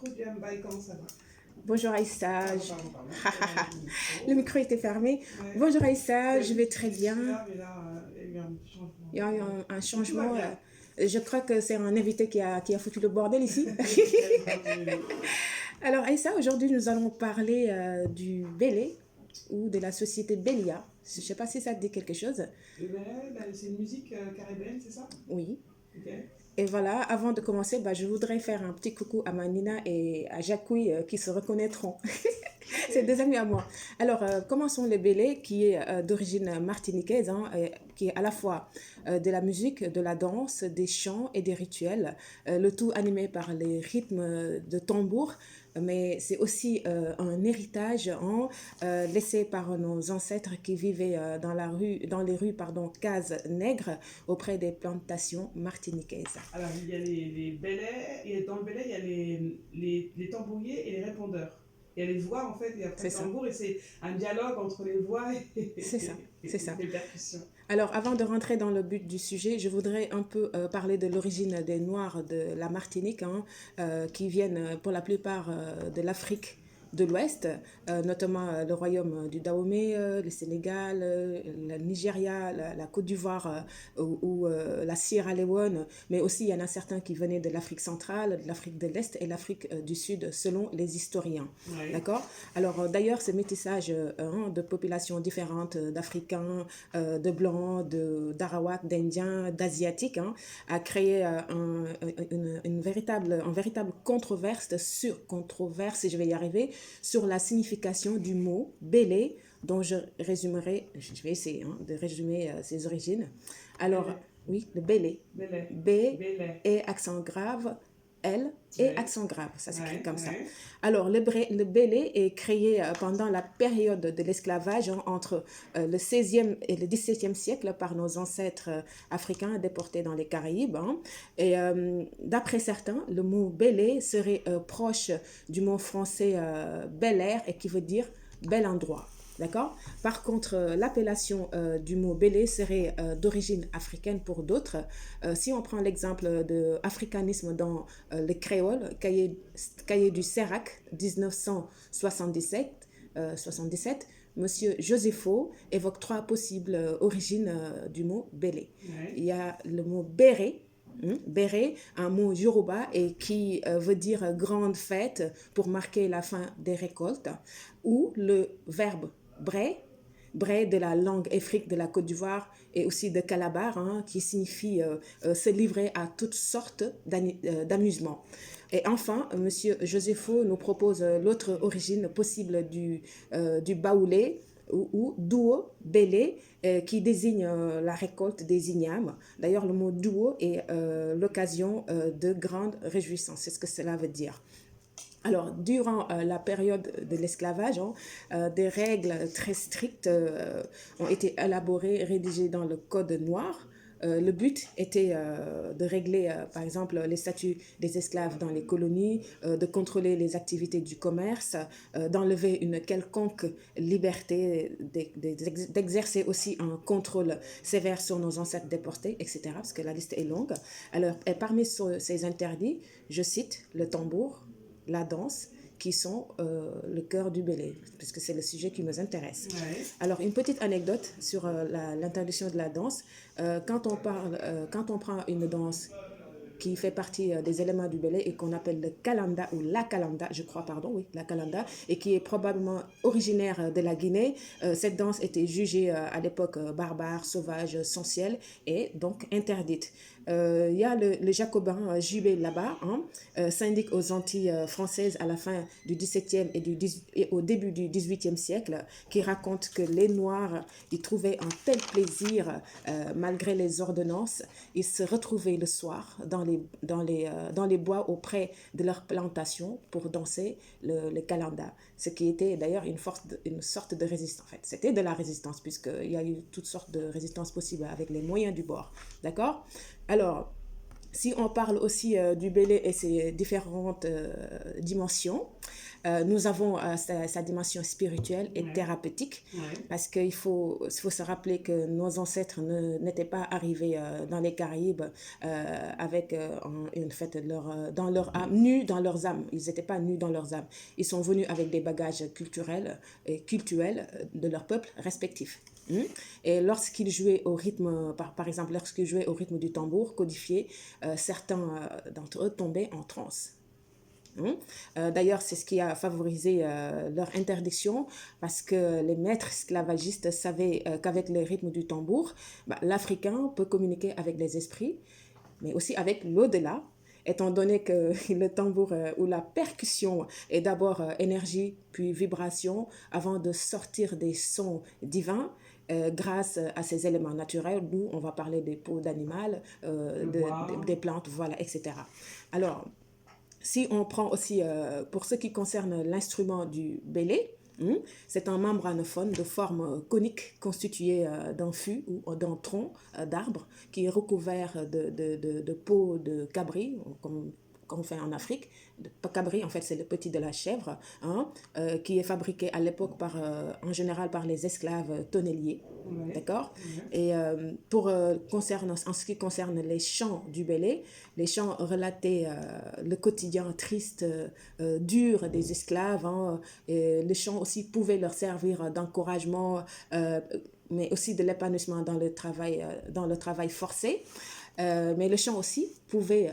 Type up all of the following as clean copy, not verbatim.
Rudiambaï, comment ça va? Bonjour Aïssa. Pardon. Le micro était fermé. Ouais. Bonjour Aïssa, je vais très Je suis bien. là, mais là, il y a eu un petit changement. Il y a eu un Mais tout va changement. bien. Je crois que c'est un invité qui a foutu le bordel ici. Oui. Alors Aïssa, aujourd'hui nous allons parler du Bélé ou de la société Bélia. Je ne sais pas si ça te dit quelque chose. Et ben, là, c'est une musique caribéenne, c'est ça? Oui. Ok. Et voilà, avant de commencer, je voudrais faire un petit coucou à Manina et à Jacouille qui se reconnaîtront. C'est Ok. des amis à moi. Alors, commençons le Bélé, qui est d'origine martiniquaise, hein, et qui est à la fois de la musique, de la danse, des chants et des rituels, le tout animé par les rythmes de tambour, mais c'est aussi un héritage hein, laissé par nos ancêtres qui vivaient dans les rues cases nègres auprès des plantations martiniquaises. Alors, il y a les bélets, et dans le bélet, il y a les tambouriers et les répondeurs. Il y a les voix, en fait, et après C'est le ça, tambour, et c'est un dialogue entre les voix c'est ça, c'est ça. les percussions. Alors, avant de rentrer dans le but du sujet, je voudrais un peu parler de l'origine des Noirs de la Martinique, hein, qui viennent pour la plupart de l'Afrique de l'Ouest, notamment le royaume du Dahomey, le Sénégal, le Nigeria, la Côte d'Ivoire ou la Sierra Leone, mais aussi il y en a certains qui venaient de l'Afrique centrale, de l'Afrique de l'Est et l'Afrique du Sud, selon les historiens. Oui. D'accord. Alors, d'ailleurs, ce métissage de populations différentes, d'Africains, de Blancs, d'Arawaks, d'Indiens, d'Asiatiques, hein, a créé un véritable controverse, si je vais y arriver, sur la signification du mot Bélé, dont je vais essayer hein, de résumer ses origines. Alors, Bélet. oui, le Bélé. Bélet. B Bélet. et accent grave, L et Oui. accent grave, ça s'écrit Oui. comme ça. Oui. Alors, le Bélé est créé pendant la période de l'esclavage hein, entre le 16e et le 17e siècle par nos ancêtres africains déportés dans les Caraïbes. Hein. Et d'après certains, le mot Bélé serait proche du mot français Bel Air et qui veut dire bel endroit. D'accord. Par contre, l'appellation du mot Bélé serait d'origine africaine pour d'autres. Si on prend l'exemple de africanisme dans le créole, cahier du CERAC 1977, 77, Monsieur Josepho évoque trois possibles origines du mot Bélé. Oui. Il y a le mot Béré, Béré, un mot yoruba et qui veut dire grande fête pour marquer la fin des récoltes, ou le verbe bré, bré de la langue afrique de la Côte d'Ivoire et aussi de Calabar, hein, qui signifie se livrer à toutes sortes d'amusements. Et enfin, Monsieur Josepho nous propose l'autre origine possible du baoulé ou duo bélé qui désigne la récolte des ignames. D'ailleurs, le mot duo est l'occasion de grandes réjouissances. C'est ce que cela veut dire. Alors, durant la période de l'esclavage, hein, des règles très strictes ont été élaborées, rédigées dans le Code noir. Le but était de régler, par exemple, les statuts des esclaves dans les colonies, de contrôler les activités du commerce, d'enlever une quelconque liberté, d'exercer aussi un contrôle sévère sur nos ancêtres déportés, etc., parce que la liste est longue. Alors, et parmi ces interdits, je cite le tambour, la danse, qui sont le cœur du Bélé, puisque c'est le sujet qui nous intéresse. Oui. Alors, une petite anecdote sur l'interdiction de la danse. Quand on prend une danse qui fait partie des éléments du Bélé et qu'on appelle le kalanda ou la kalanda, je crois, pardon, oui, la kalanda, et qui est probablement originaire de la Guinée. Cette danse était jugée à l'époque barbare, sauvage, sensuelle et donc interdite. Il y a le jacobin Jubé là-bas, hein, syndic aux Antilles françaises à la fin du XVIIe et au début du XVIIIe siècle, qui raconte que les Noirs y trouvaient un tel plaisir malgré les ordonnances. Ils se retrouvaient le soir dans les bois auprès de leurs plantations pour danser le kalanda, ce qui était d'ailleurs une sorte de résistance. En fait, c'était de la résistance, puisqu'il y a eu toutes sortes de résistances possibles avec les moyens du bord. D'accord. Alors, si on parle aussi du Bélé et ses différentes dimensions, Nous avons sa dimension spirituelle et Ouais. thérapeutique, Ouais. parce qu'il faut se rappeler que nos ancêtres n'étaient pas arrivés dans les Caraïbes avec une fait dans leur âme, nus dans leurs âmes. Ils n'étaient pas nus dans leurs âmes. Ils sont venus avec des bagages culturels et cultuels de leur peuple respectif. Et lorsqu'ils jouaient au rythme, par exemple, lorsqu'ils jouaient au rythme du tambour codifié, certains d'entre eux tombaient en transe. D'ailleurs, c'est ce qui a favorisé leur interdiction, parce que les maîtres esclavagistes savaient qu'avec le rythme du tambour, l'Africain peut communiquer avec les esprits, mais aussi avec l'au-delà, étant donné que le tambour ou la percussion est d'abord énergie, puis vibration, avant de sortir des sons divins. Grâce à ces éléments naturels, d'où on va parler des peaux d'animal, Le bois. des plantes, voilà, etc. Alors, si on prend aussi, pour ce qui concerne l'instrument du bélé, c'est un membranophone de forme conique constitué d'un fût ou d'un tronc d'arbre qui est recouvert de peau de cabri, comme qu'on fait en Afrique. Cabri, en fait, c'est le petit de la chèvre, qui est fabriqué à l'époque en général par les esclaves tonneliers. Ouais. D'accord. Ouais. Et en ce qui concerne les chants du bélé, les chants relataient le quotidien triste, dur des esclaves. Et les chants aussi pouvaient leur servir d'encouragement, mais aussi de l'épanouissement dans le travail forcé. Mais le chant aussi pouvait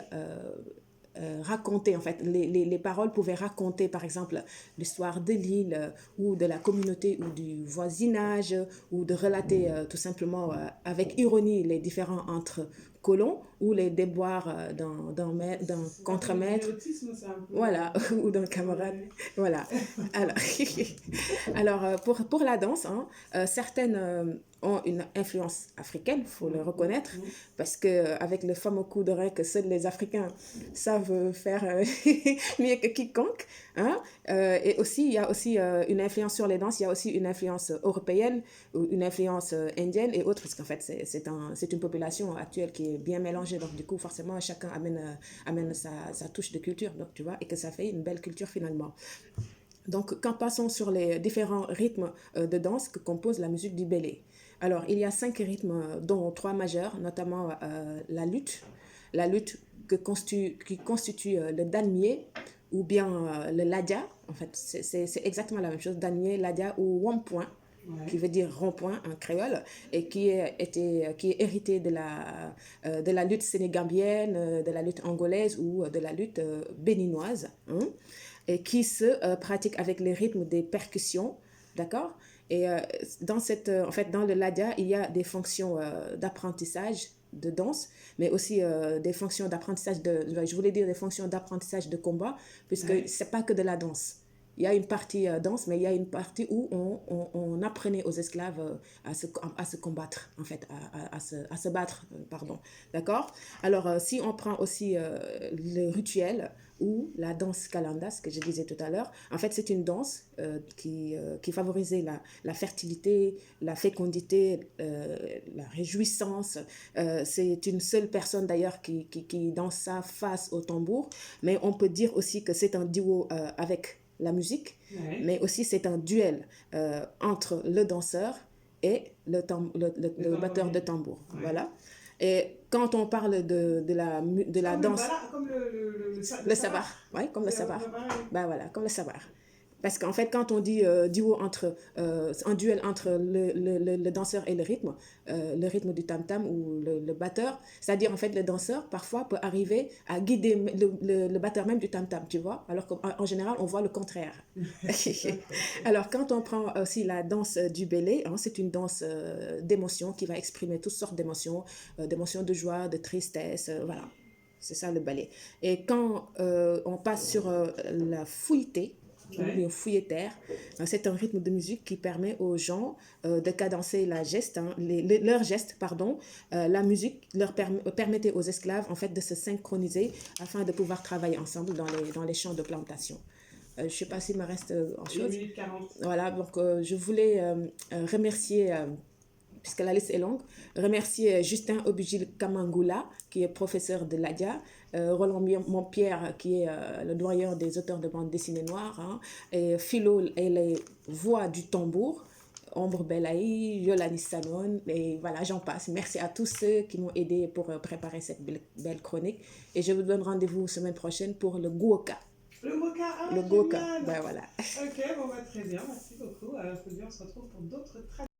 raconter, en fait, les paroles pouvaient raconter, par exemple, l'histoire de l'île ou de la communauté ou du voisinage, ou de relater tout simplement avec ironie les différends entre colons ou les déboires d'un C'est un peu du contremaître, néotisme, c'est un peu. voilà, ou d'un camarade. Ouais. Voilà. Alors, alors pour la danse, certaines ont une influence africaine, il faut le reconnaître, parce qu'avec le fameux coup d'oreille que seuls les Africains savent faire mieux que quiconque. Et aussi, il y a aussi une influence sur les danses, il y a aussi une influence européenne, ou une influence indienne et autres, parce qu'en fait, c'est une population actuelle qui est bien mélangée. Donc, du coup, forcément, chacun amène sa touche de culture, donc, tu vois, et que ça fait une belle culture finalement. Donc, quand passons sur les différents rythmes de danse que compose la musique du bélé. Alors, il y a 5 rythmes, dont 3 majeurs, notamment la lutte. La lutte qui constitue le dalmier, ou bien le ladja. En fait, c'est exactement la même chose, dalmier, ladja ou wampoint, qui Ouais. veut dire rond-point en créole, et qui est hérité de la lutte sénégambienne, de la lutte angolaise ou de la lutte béninoise, et qui se pratique avec les rythmes des percussions, d'accord. Et en fait, dans le ladja, il y a des fonctions d'apprentissage de danse, mais aussi des fonctions d'apprentissage je voulais dire des fonctions d'apprentissage de combat, puisque Ouais. c'est pas que de la danse. Il y a une partie danse, mais il y a une partie où on apprenait aux esclaves à se combattre, en fait, à se battre, pardon. D'accord. Alors, si on prend aussi le rituel ou la danse kalanda, ce que je disais tout à l'heure, en fait, c'est une danse qui favorisait la fertilité, la fécondité, la réjouissance. C'est une seule personne d'ailleurs qui danse ça face au tambour, mais on peut dire aussi que c'est un duo avec la musique, Ouais. mais aussi c'est un duel entre le danseur et le batteur de Tambourine. tambour. Ouais. Voilà. Et quand on parle de la Comme le danse, bala, comme le sabar. sabar, ouais, comme le C'est un sabar. peu pareil. Bah voilà, comme le sabar. Parce qu'en fait, quand on dit un duel entre le danseur et le rythme du tam-tam ou le batteur, c'est-à-dire en fait le danseur parfois peut arriver à guider le batteur même du tam-tam, tu vois, alors qu'en général on voit le contraire. Alors quand on prend aussi la danse du bélé, c'est une danse d'émotions qui va exprimer toutes sortes d'émotions, d'émotions de joie, de tristesse, voilà. C'est ça le ballet. Et quand on passe sur la fouilleté, ou Ouais. bien fouilleterre, c'est un rythme de musique qui permet aux gens de cadencer leurs gestes, pardon. La musique permettait aux esclaves en fait de se synchroniser afin de pouvoir travailler ensemble dans les champs de plantation. Je ne sais pas s'il me reste en 1 chose. minute 40. Voilà, donc je voulais remercier puisque la liste est longue. Remercier Justin Obigil Kamangula, qui est professeur de l'ADIA, Roland Montpierre, qui est le doyen des auteurs de bande dessinée noire, hein, et Philo et les voix du tambour, Ombre Belaï, Yolani Sanon, et voilà, j'en passe. Merci à tous ceux qui m'ont aidé pour préparer cette belle chronique. Et je vous donne rendez-vous semaine prochaine pour le Guoka. Le Goka, ah, Le Guoka, génial. ben voilà. Ok, bon, bah, très bien, merci beaucoup. On se retrouve pour d'autres traditions.